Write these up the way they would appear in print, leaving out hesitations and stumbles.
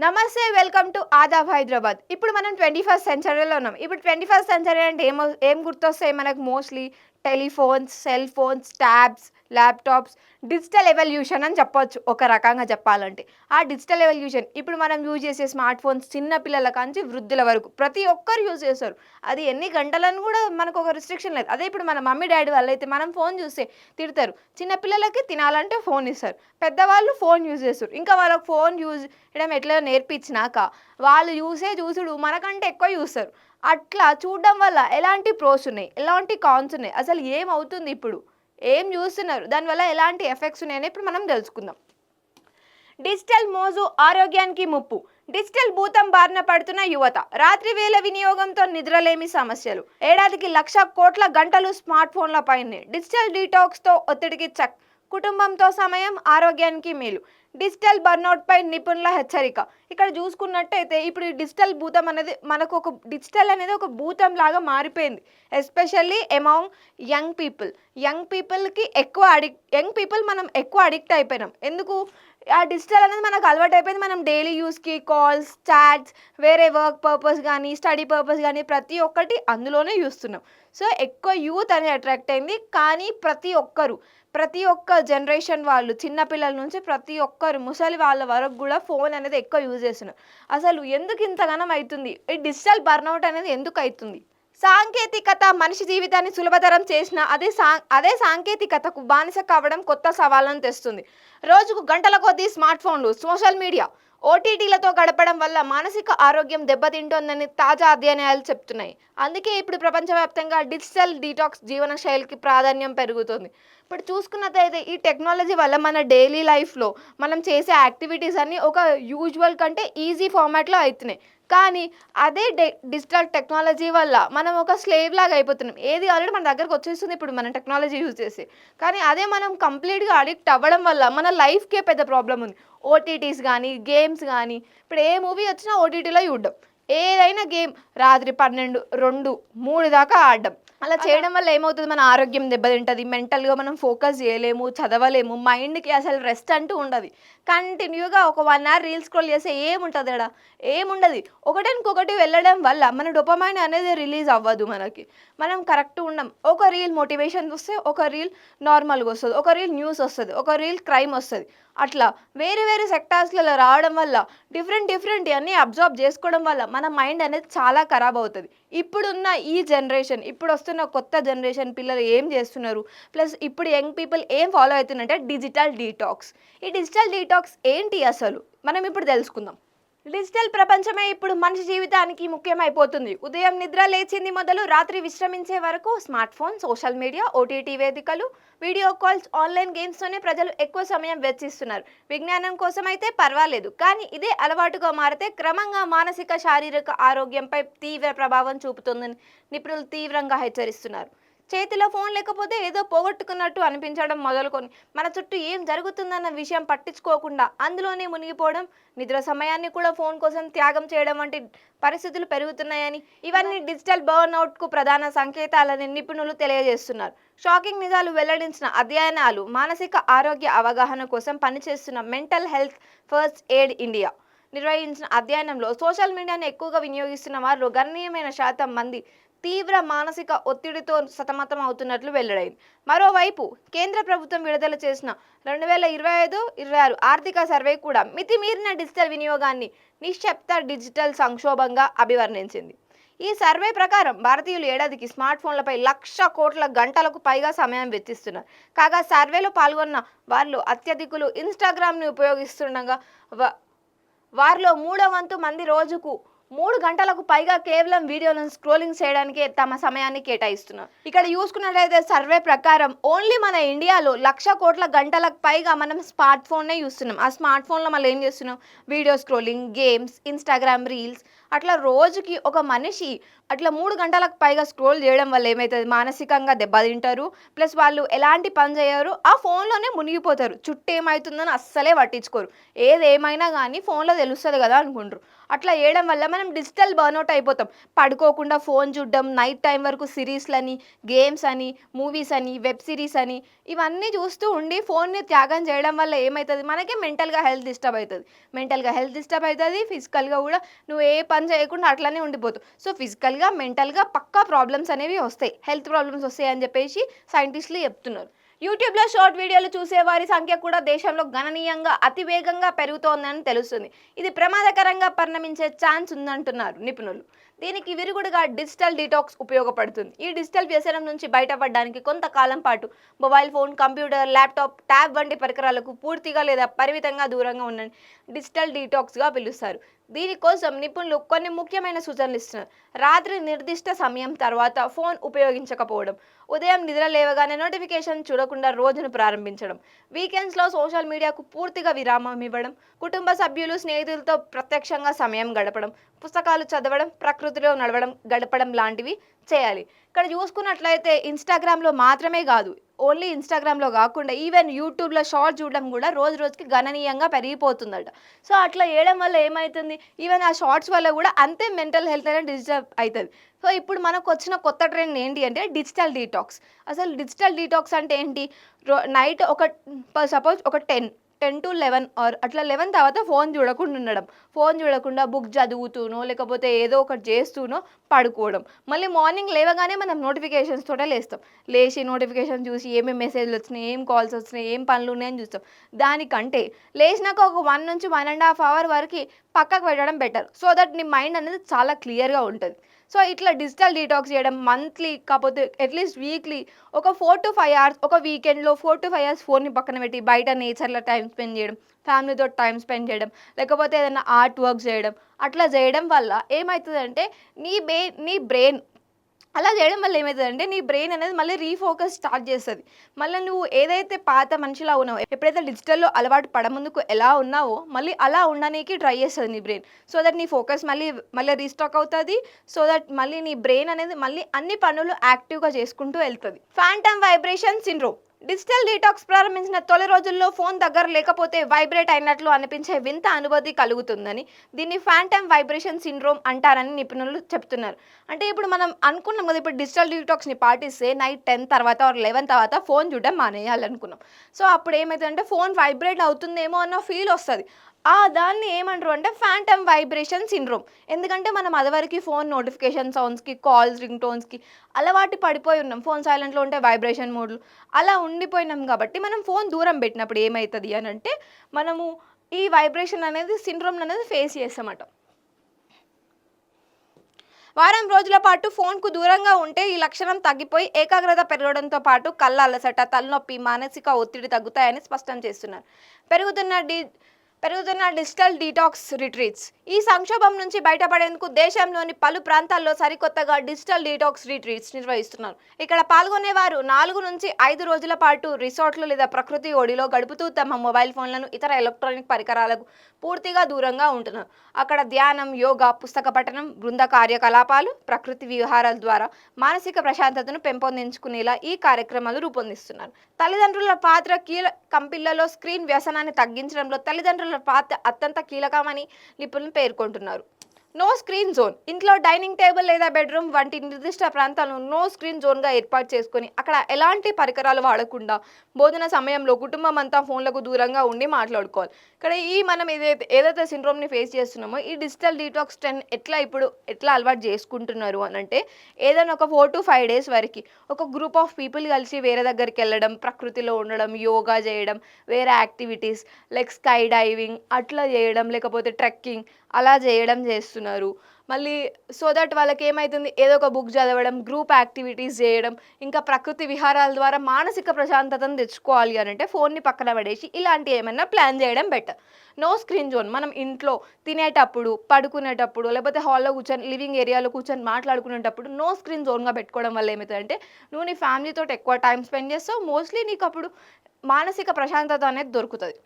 నమస్తే welcome to Aadab Hyderabad. ఇప్పుడు మనం 21st సెంచరీలో ఉన్నాం. ఇప్పుడు 21st సెంచరీ అంటే ఏం గుర్తొస్తాయి మనకు mostly telephones, cell phones, tabs, laptops, digital evolution అని చెప్పొచ్చు ఒక రకంగా చెప్పాలంటే. ఆ డిజిటల్ ఎవల్యూషన్ ఇప్పుడు మనం యూజ్ చేసే స్మార్ట్ ఫోన్స్ చిన్న పిల్లల కాంచి వృద్ధుల వరకు ప్రతి ఒక్కరు యూజ్ చేస్తారు. అది ఎన్ని గంటలని కూడా మనకు ఒక రిస్ట్రిక్షన్ లేదు. అదే ఇప్పుడు మన మమ్మీ డాడీ వాళ్ళైతే మనం ఫోన్ చూస్తే తిడతారు. చిన్న పిల్లలకి తినాలంటే ఫోన్ ఇస్తారు. పెద్దవాళ్ళు ఫోన్ యూజ్ చేస్తారు. ఇంకా వాళ్ళకి ఫోన్ యూజ్ చేయడం ఎట్లా నేర్పించినాక వాళ్ళు చూసుడు మనకంటే ఎక్కువ చూస్తారు. అట్లా చూడడం వల్ల ఎలాంటి ప్రోస్ ఉన్నాయి, ఎలాంటి కాన్స్ ఉన్నాయి, అసలు ఏమవుతుంది ఇప్పుడు, ఏం చూస్తున్నారు, దానివల్ల ఎలాంటి ఎఫెక్ట్స్ ఉన్నాయని ఇప్పుడు మనం తెలుసుకుందాం. డిజిటల్ మోజు ఆరోగ్యానికి ముప్పు. డిజిటల్ భూతం బారిన పడుతున్న యువత. రాత్రి వేళ వినియోగంతో నిద్రలేమి సమస్యలు. ఏడాదికి 1,00,000 కోట్ల గంటలు స్మార్ట్ ఫోన్ల పైనే. డిజిటల్ డీటాక్స్తో ఒత్తిడికి చెక్. కుటుంబంతో సమయం ఆరోగ్యానికి మేలు. డిజిటల్ బర్న్అవుట్ పై నిపుణుల హెచ్చరిక. ఇక్కడ చూసుకున్నట్టయితే ఇప్పుడు ఈ డిజిటల్ భూతం అనేది మనకు ఒక డిజిటల్ అనేది ఒక భూతం లాగా మారిపోయింది. ఎస్పెషల్లీ అమాంగ్ యంగ్ పీపుల్కి ఎక్కువ యంగ్ పీపుల్ మనం ఎక్కువ అడిక్ట్ అయిపోయినాం. ఎందుకు? ఆ డిజిటల్ అనేది మనకు అలవాటు అయిపోయింది. మనం డైలీ యూస్కి కాల్స్, చాట్స్, వేరే వర్క్ పర్పస్ కానీ స్టడీ పర్పస్ కానీ ప్రతి ఒక్కటి అందులోనే చూస్తున్నాం. సో ఎక్కువ యూత్ అనేది అట్రాక్ట్ అయింది. కానీ ప్రతి ఒక్క జనరేషన్ వాళ్ళు చిన్నపిల్లల నుంచి ప్రతి ఒక్కరు ముసలి వాళ్ళ వరకు కూడా ఫోన్ అనేది ఎక్కువ యూజ్ చేస్తున్నారు. అసలు ఎందుకు ఇంతగానం అవుతుంది? ఈ డిజిటల్ బర్న్అవుట్ అనేది ఎందుకు అవుతుంది? సాంకేతికత మనిషి జీవితాన్ని సులభతరం చేసిన అదే సాంకేతికతకు బానిస కావడం కొత్త సవాళ్ళను తెస్తుంది. రోజుకు గంటల కొద్దీ స్మార్ట్ ఫోన్లు, సోషల్ మీడియా, ఓటీటీలతో గడపడం వల్ల మానసిక ఆరోగ్యం దెబ్బతింటోందని తాజా అధ్యయనాలు చెప్తున్నాయి. అందుకే ఇప్పుడు ప్రపంచవ్యాప్తంగా డిజిటల్ డీటాక్స్ జీవన శైలికి ప్రాధాన్యం పెరుగుతుంది. ఇప్పుడు చూసుకున్నట్లయితే ఈ టెక్నాలజీ వల్ల మన డైలీ లైఫ్లో మనం చేసే యాక్టివిటీస్ అన్నీ ఒక యూజువల్ కంటే ఈజీ ఫార్మాట్లో అవుతున్నాయి. కానీ అదే డిజిటల్ టెక్నాలజీ వల్ల మనం ఒక స్లేవ్ లాగా అయిపోతున్నాం. ఏది ఆల్రెడీ మన దగ్గరకు వచ్చేస్తుంది ఇప్పుడు మనం టెక్నాలజీ యూజ్ చేసి. కానీ అదే మనం కంప్లీట్గా అడిక్ట్ అవ్వడం వల్ల మన లైఫ్కే పెద్ద ప్రాబ్లం ఉంది. ఓటీటీస్ కానీ గేమ్స్ కానీ ఇప్పుడు ఏ మూవీ వచ్చినా ఓటీటీలో చూడడం, ఏదైనా గేమ్ రాత్రి 12, 2, 3 దాకా ఆడడం. అలా చేయడం వల్ల ఏమవుతుంది? మన ఆరోగ్యం దెబ్బతింటుంది. మెంటల్గా మనం ఫోకస్ చేయలేము, చదవలేము, మైండ్కి అసలు రెస్ట్ అంటూ ఉండదు. కంటిన్యూగా ఒక 1 అవర్ రీల్స్ స్క్రోల్ చేస్తే ఏముంటుంది అక్కడ? ఏముండదు. ఒకటి వెళ్ళడం వల్ల మన డోపమైన్ అనేది రిలీజ్ అవ్వదు. మనం కరెక్ట్ ఉండం. ఒక రీల్ మోటివేషన్ వస్తే, ఒక రీల్ నార్మల్గా వస్తుంది, ఒక రీల్ న్యూస్ వస్తుంది, ఒక రీల్ క్రైమ్ వస్తుంది. అట్లా వేరే సెక్టార్స్లలో రావడం వల్ల డిఫరెంట్ అన్నీ అబ్జర్వ్ చేసుకోవడం వల్ల మన మైండ్ అనేది చాలా ఖరాబ్ అవుతుంది. ఇప్పుడున్న ఈ జనరేషన్, ఇప్పుడు వస్తున్న కొత్త జనరేషన్ పిల్లలు ఏం చేస్తున్నారు, ప్లస్ ఇప్పుడు యంగ్ పీపుల్ ఏం ఫాలో అవుతున్నారంటే డిజిటల్ డీటాక్స్. ఈ డిజిటల్ డీటాక్స్ ఏంటి అసలు మనం ఇప్పుడు తెలుసుకుందాం. డిజిటల్ ప్రపంచమే ఇప్పుడు మనిషి జీవితానికి ముఖ్యమైపోతుంది. ఉదయం నిద్ర లేచింది మొదలు రాత్రి విశ్రమించే వరకు smart phone, social media, OTT వేదికలు, వీడియో కాల్స్, ఆన్లైన్ గేమ్స్తోనే ప్రజలు ఎక్కువ సమయం వెచ్చిస్తున్నారు. విజ్ఞానం కోసం అయితే పర్వాలేదు, కానీ ఇదే అలవాటుగా మారితే క్రమంగా మానసిక, శారీరక ఆరోగ్యంపై తీవ్ర ప్రభావం చూపుతుందని నిపుణులు తీవ్రంగా హెచ్చరిస్తున్నారు. చేతిలో ఫోన్ లేకపోతే ఏదో పోగొట్టుకున్నట్టు అనిపించడం మొదలుకొని మన చుట్టూ ఏం జరుగుతుందన్న విషయం పట్టించుకోకుండా అందులోనే మునిగిపోవడం, నిద్ర సమయాన్ని కూడా ఫోన్ కోసం త్యాగం చేయడం వంటి పరిస్థితులు పెరుగుతున్నాయని, ఇవన్నీ డిజిటల్ బర్న్అవుట్కు ప్రధాన సంకేతాలని నిపుణులు తెలియజేస్తున్నారు. షాకింగ్ నిజాలు వెల్లడించిన అధ్యయనాలు మానసిక ఆరోగ్య అవగాహన కోసం పనిచేస్తున్న mental health first aid India నిర్వహించిన అధ్యయనంలో సోషల్ మీడియాను ఎక్కువగా వినియోగిస్తున్న వారిలో గణనీయమైన శాతం మంది తీవ్ర మానసిక ఒత్తిడితో సతమతం అవుతున్నట్లు వెల్లడైంది. మరోవైపు కేంద్ర ప్రభుత్వం విడుదల చేసిన 2025-26 ఆర్థిక సర్వే కూడా మితిమీరిన డిజిటల్ వినియోగాన్ని నిశ్శబ్ద డిజిటల్ సంక్షోభంగా అభివర్ణించింది. ఈ సర్వే ప్రకారం భారతీయులు ఏడాదికి స్మార్ట్ ఫోన్లపై 1,00,000 కోట్ల గంటలకు పైగా సమయం వెచ్చిస్తున్నారు. కాగా సర్వేలో పాల్గొన్న వారిలో అత్యధికులు ఇన్స్టాగ్రామ్ని ఉపయోగిస్తుండగా వారిలో 3/4 మంది రోజుకు 3 గంటలకు పైగా కేవలం వీడియోలను స్క్రోలింగ్ చేయడానికే తమ సమయాన్ని కేటాయిస్తున్నారు. ఇక్కడ చూసుకున్నట్లయితే సర్వే ప్రకారం ఓన్లీ మన ఇండియాలో 1,00,000 కోట్ల గంటలకు పైగా మనం స్మార్ట్ ఫోన్నే చూస్తున్నాం. ఆ స్మార్ట్ ఫోన్లో మళ్ళీ ఏం చేస్తున్నాం? Video scrolling, games, Instagram reels. అట్లా రోజుకి ఒక మనిషి అట్లా 3 గంటలకు పైగా స్క్రోల్ చేయడం వల్ల ఏమవుతుంది? మానసికంగా దెబ్బతింటారు. ప్లస్ వాళ్ళు ఎలాంటి పని చేయరు, ఆ ఫోన్లోనే మునిగిపోతారు. చుట్టూ ఏమవుతుందని అస్సలే పట్టించుకోరు. ఏదేమైనా కానీ ఫోన్లో తెలుస్తుంది కదా అనుకుంటారు. అట్లా చేయడం వల్ల మన మనం డిజిటల్ బర్న్అవుట్ అయిపోతాం. పడుకోకుండా ఫోన్ చూడడం, నైట్ టైం వరకు సిరీస్‌లని, గేమ్స్ అని, మూవీస్ అని, వెబ్ సిరీస్ అని ఇవన్నీ చూస్తూ ఉండి ఫోన్‌ని త్యాగం చేయడం వల్ల ఏమైతది? మనకే మెంటల్‌గా హెల్త్ డిస్టర్బ్ అయితది. మెంటల్‌గా హెల్త్ డిస్టర్బ్ అయితది. ఫిజికల్‌గా కూడా నువ్వు ఏ పని చేయకుండా అట్లనే ఉండిపోతావు. సో, ఫిజికల్‌గా, మెంటల్‌గా పక్కా ప్రాబ్లమ్స్ అనేవి వస్తాయి. హెల్త్ ప్రాబ్లమ్స్ వస్తాయని చెప్పేసి సైంటిస్టులు చెప్తున్నారు. యూట్యూబ్‌లో షార్ట్ వీడియోలు చూసేవారి సంఖ్య కూడా దేశంలో గణనీయంగా అతివేగంగా పెరుగుతోందని తెలుస్తుంది. ఇది ప్రమాదకరంగా పరిణమించే ఛాన్స్ ఉందంటున్నారు నిపుణులు. దీనికి విరుగుడుగా డిజిటల్ డీటాక్స్ ఉపయోగపడుతుంది. ఈ డిజిటల్ వ్యసనం నుంచి బయటపడడానికి కొంతకాలం పాటు mobile phone, computer, laptop, tab వంటి పరికరాలకు పూర్తిగా లేదా పరిమితంగా దూరంగా ఉండండి. డిజిటల్ డీటాక్స్‌గా పిలుస్తారు. దీనికోసం నిపుణులు కొన్ని ముఖ్యమైన సూచనలు ఇస్తున్నారు. రాత్రి నిర్దిష్ట సమయం తర్వాత ఫోన్ ఉపయోగించకపోవడం, ఉదయం నిద్ర లేవగానే నోటిఫికేషన్ చూడకుండా రోజును ప్రారంభించడం, వీకెండ్స్‌లో సోషల్ మీడియాకు పూర్తిగా విరామం ఇవ్వడం, కుటుంబ సభ్యులు, స్నేహితులతో ప్రత్యక్షంగా సమయం గడపడం, పుస్తకాలు చదవడం, ప్రకృతిలో గడపడం లాంటివి చేయాలి. ఇక్కడ చూసుకున్నట్లయితే ఇన్‌స్టాగ్రామ్‌లో మాత్రమే కాదు, ఓన్లీ ఇన్‌స్టాగ్రామ్‌లో కాకుండా ఈవెన్ యూట్యూబ్‌లో షార్ట్ చూడడం కూడా రోజు రోజుకి గణనీయంగా పెరిగిపోతుందట. సో, అట్లా చేయడం వల్ల ఏమైతుంది? ఈవెన్ ఆ షార్ట్స్ వల్ల కూడా అంతే మెంటల్ హెల్త్ అనేది డిస్టర్బ్ అయితది. సో, ఇప్పుడు మనకొచ్చిన కొత్త ట్రెండ్ ఏంటి అంటే డిజిటల్ డీటాక్స్. అసలు డిజిటల్ డీటాక్స్ అంటే ఏంటి? నైట్ సపోజ్ ఒక 10-11 ఆర్ అట్లా 11 తర్వాత ఫోన్ చూడకుండా ఉండడం. ఫోన్ చూడకుండా బుక్ చదువుతూనో, లేకపోతే ఏదో ఒకటి చేస్తూనో పడుకోవడం. మళ్ళీ మార్నింగ్ లేవగానే మనం నోటిఫికేషన్స్ తోటే లేస్తాం. లేచి నోటిఫికేషన్ చూసి ఏమేం మెసేజ్‌లు వచ్చినాయి, ఏం కాల్స్ వచ్చినాయి, ఏం పనులున్నాయని చూస్తాం. దానికంటే లేచినాక ఒక 1-1 ½ అవర్ వరకి పక్కకు పెట్టడం బెటర్. సో దట్ నీ మైండ్ అనేది చాలా క్లియర్‌గా ఉంటది. సో, ఇట్లా డిజిటల్ డీటాక్స్ చేయడం మంత్లీ కాకపోతే అట్‌లీస్ట్ వీక్లీ ఒక 4-5 అవర్స్, ఒక వీకెండ్‌లో 4-5 అవర్స్ ఫోన్‌ని పక్కన పెట్టి బయట నేచర్‌లో టైమ్ స్పెండ్ చేయడం, ఫ్యామిలీతో టైమ్ స్పెండ్ చేయడం, లేకపోతే ఏదైనా ఆర్ట్ వర్క్ చేయడం. అట్లా చేయడం వల్ల ఏమైతదంటే నీ బ్రెయిన్ అలా చేయడం వల్ల ఏమైతదంటే నీ బ్రెయిన్ అనేది మళ్ళీ రీఫోకస్ స్టార్ట్ చేస్తది. మళ్ళా నువ్వు ఏదైతే పాత మనిషిలా ఉన్నావో, ఎప్పుడైతే డిజిటల్‌లో అలవాటు పడముందుకు ఎలా ఉన్నావో మళ్ళీ అలా ఉండనీకి ట్రై చేస్తది నీ బ్రెయిన్. సో దట్ నీ ఫోకస్ మళ్ళీ రీస్టాక్ అవుతది. సో దట్ మళ్ళీ నీ బ్రెయిన్ అనేది మళ్ళీ అన్ని పనులు యాక్టివ్‌గా చేసుకుంటూ ఎళ్తది. Phantom vibration syndrome. Digital detox ప్రారంభించిన తొలి రోజుల్లో ఫోన్ దగ్గర లేకపోతే వైబ్రేట్ అయినట్లు అనిపించే వింత అనుభూతి కలుగుతుందని, దీన్ని ఫాంటమ్ వైబ్రేషన్ సిండ్రోమ్ అంటారని నిపుణులు చెప్తున్నారు. అంటే ఇప్పుడు మనం అనుకున్నాం కదా, ఇప్పుడు డిజిటల్ డీటాక్స్‌ని పాటిస్తే నైట్ 10 తర్వాత ఆర్ 11 తర్వాత ఫోన్ చూడడం మానేయాలనుకున్నాం. సో అప్పుడు ఏమైతదంటే ఫోన్ వైబ్రేట్ అవుతుందేమో అన్న ఫీల్ వస్తది. దాన్ని ఏమంటారు అంటే ఫాంటమ్ వైబ్రేషన్ సిండ్రోమ్. ఎందుకంటే మనం అదివరకి ఫోన్ నోటిఫికేషన్ సౌండ్స్‌కి, కాల్స్, రింగ్ టోన్స్‌కి అలవాటు పడిపోయి ఉన్నాం. ఫోన్ సైలెంట్‌లో ఉంటే వైబ్రేషన్ మోడ్‌లో అలా ఉండిపోయినాం కాబట్టి మనం ఫోన్ దూరం పెట్టినప్పుడు ఏమైతది అనంటే మనము ఈ వైబ్రేషన్ అనేది సిండ్రోమ్ అనేది ఫేస్ చేస్తామట. వారం రోజుల పాటు ఫోన్‌కు దూరంగా ఉంటే ఈ లక్షణం తగ్గిపోయి ఏకాగ్రత పెరగడంతో పాటు కళ్ళ అలసట, తలనొప్పి, మానసిక ఒత్తిడి తగ్గుతాయని స్పష్టం చేస్తున్నారు. పెరుగుతున్న డి పెరుగుతున్న డిజిటల్ డీటాక్స్ రిట్రీట్స్. ఈ సంక్షోభం నుంచి బయటపడేందుకు దేశంలోని పలు ప్రాంతాల్లో సరికొత్తగా డిజిటల్ డీటాక్స్ రిట్రీట్స్ నిర్వహిస్తున్నారు. ఇక్కడ పాల్గొనేవారు 4-5 రోజుల పాటు రిసార్ట్లు లేదా ప్రకృతి ఒడిలో గడుపుతూ తమ మొబైల్ ఫోన్లను, ఇతర ఎలక్ట్రానిక్ పరికరాలకు పూర్తిగా దూరంగా ఉంటున్నారు. అక్కడ ధ్యానం, యోగా, పుస్తక పఠనం, బృంద కార్యకలాపాలు, ప్రకృతి విహారాల ద్వారా మానసిక ప్రశాంతతను పెంపొందించుకునేలా ఈ కార్యక్రమాలు రూపొందిస్తున్నారు. తల్లిదండ్రుల పాత్ర పిల్లల్లో స్క్రీన్ వ్యసనాన్ని తగ్గించడంలో తల్లిదండ్రుల పాత్ర అత్యంత కీలకమని నిపుణులు పేర్కొంటున్నారు. No screen zone. ఇంట్లో డైనింగ్ టేబుల్ లేదా బెడ్రూమ్ వంటి నిర్దిష్ట ప్రాంతాలను నో స్క్రీన్ జోన్గా ఏర్పాటు చేసుకొని అక్కడ ఎలాంటి పరికరాలు వాడకుండా భోజన సమయంలో కుటుంబం అంతా ఫోన్లకు దూరంగా ఉండి మాట్లాడుకోవాలి. ఇక్కడ మనం ఏదైతే సిండ్రోమ్ని ఫేస్ చేస్తున్నామో ఈ డిజిటల్ డీటాక్స్ ట్రెండ్ ఎట్లా అలవాటు చేసుకుంటున్నారు అని అంటే ఏదైనా ఒక 4-5 డేస్ వరకు ఒక గ్రూప్ ఆఫ్ పీపుల్ కలిసి వేరే దగ్గరికి వెళ్ళడం, ప్రకృతిలో ఉండడం, యోగా చేయడం, వేరే యాక్టివిటీస్ లైక్ స్కై డైవింగ్ అట్లా చేయడం, లేకపోతే ట్రెక్కింగ్ అలా చేయడం చేస్తున్నారు. మళ్ళీ సో దట్ వాళ్ళకి ఏమైతుంది, ఏదో ఒక బుక్ చదవడం, గ్రూప్ యాక్టివిటీస్ చేయడం, ఇంకా ప్రకృతి విహారాల ద్వారా మానసిక ప్రశాంతతను తెచ్చుకోవాలి అని అంటే ఫోన్ని పక్కన పడేసి ఇలాంటి ఏమైనా ప్లాన్ చేయడం బెటర్. No screen zone. మనం ఇంట్లో తినేటప్పుడు, పడుకునేటప్పుడు, లేకపోతే హాల్లో కూర్చొని లివింగ్ ఏరియాలో కూర్చొని మాట్లాడుకునేటప్పుడు నో స్క్రీన్ జోన్గా పెట్టుకోవడం వల్ల ఏమవుతుందంటే నువ్వు నీ ఫ్యామిలీతో ఎక్కువ టైం స్పెండ్ చేస్తావు. మోస్ట్లీ నీకు అప్పుడు మానసిక ప్రశాంతత అనేది దొరుకుతుంది.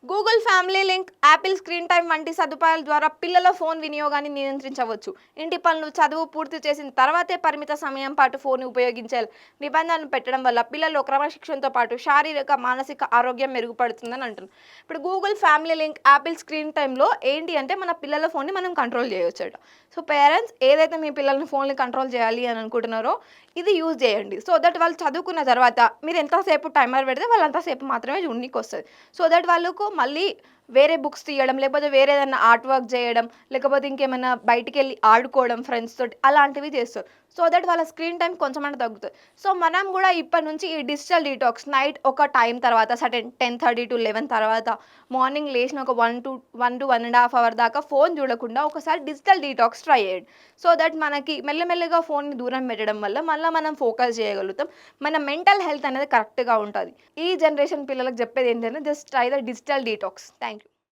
Google family link, Apple screen time వంటి సదుపాయాల ద్వారా పిల్లల ఫోన్ వినియోగాన్ని నియంత్రించవచ్చు. ఇంటి పనులు, చదువు పూర్తి చేసిన తర్వాతే పరిమిత సమయం పాటు ఫోన్ ఉపయోగించే నిబంధనలు పెట్టడం వల్ల పిల్లల్లో క్రమశిక్షణతో పాటు శారీరక, మానసిక ఆరోగ్యం మెరుగుపడుతుందని అంటున్నారు. ఇప్పుడు Google family link, Apple screen టైంలో ఏంటి అంటే మన పిల్లల ఫోన్ని మనం కంట్రోల్ చేయొచ్చట. సో పేరెంట్స్ ఏదైతే మీ పిల్లల్ని ఫోన్ని కంట్రోల్ చేయాలి అని అనుకుంటున్నారో ఇది యూజ్ చేయండి. సో దట్ వాళ్ళు చదువుకున్న తర్వాత మీరు ఎంతసేపు టైమర్ పెడితే వాళ్ళు అంతసేపు మాత్రమే చూడనీకి వస్తుంది. సో దట్ వాళ్ళకు మళ్ళీ వేరే బుక్స్ తీయడం, లేకపోతే వేరే ఏదైనా ఆర్ట్ వర్క్ చేయడం, లేకపోతే ఇంకేమైనా బయటికెళ్ళి ఆడుకోవడం ఫ్రెండ్స్ తోటి అలాంటివి చేస్తారు. సో దట్ వాళ్ళ స్క్రీన్ టైం కొంచెమైనా తగ్గుతుంది. సో మనం కూడా ఇప్పటి నుంచి ఈ డిజిటల్ డీటాక్స్ నైట్ ఒక టైం తర్వాత సర్టెన్ 10:30 to 11 తర్వాత మార్నింగ్ లేచిన ఒక 1 to 1.5 అవర్ దాకా ఫోన్ చూడకుండా ఒకసారి డిజిటల్ డీటాక్స్ ట్రై చేయండి. సో దట్ మనకి మెల్లమెల్లగా ఫోన్ని దూరం పెట్టడం వల్ల మళ్ళీ మనం ఫోకస్ చేయగలుగుతాం. మన మెంటల్ హెల్త్ అనేది కరెక్ట్‌గా ఉంటది. ఈ జనరేషన్ పిల్లలకు చెప్పేది ఏంటంటే just try the digital detox. Thank you.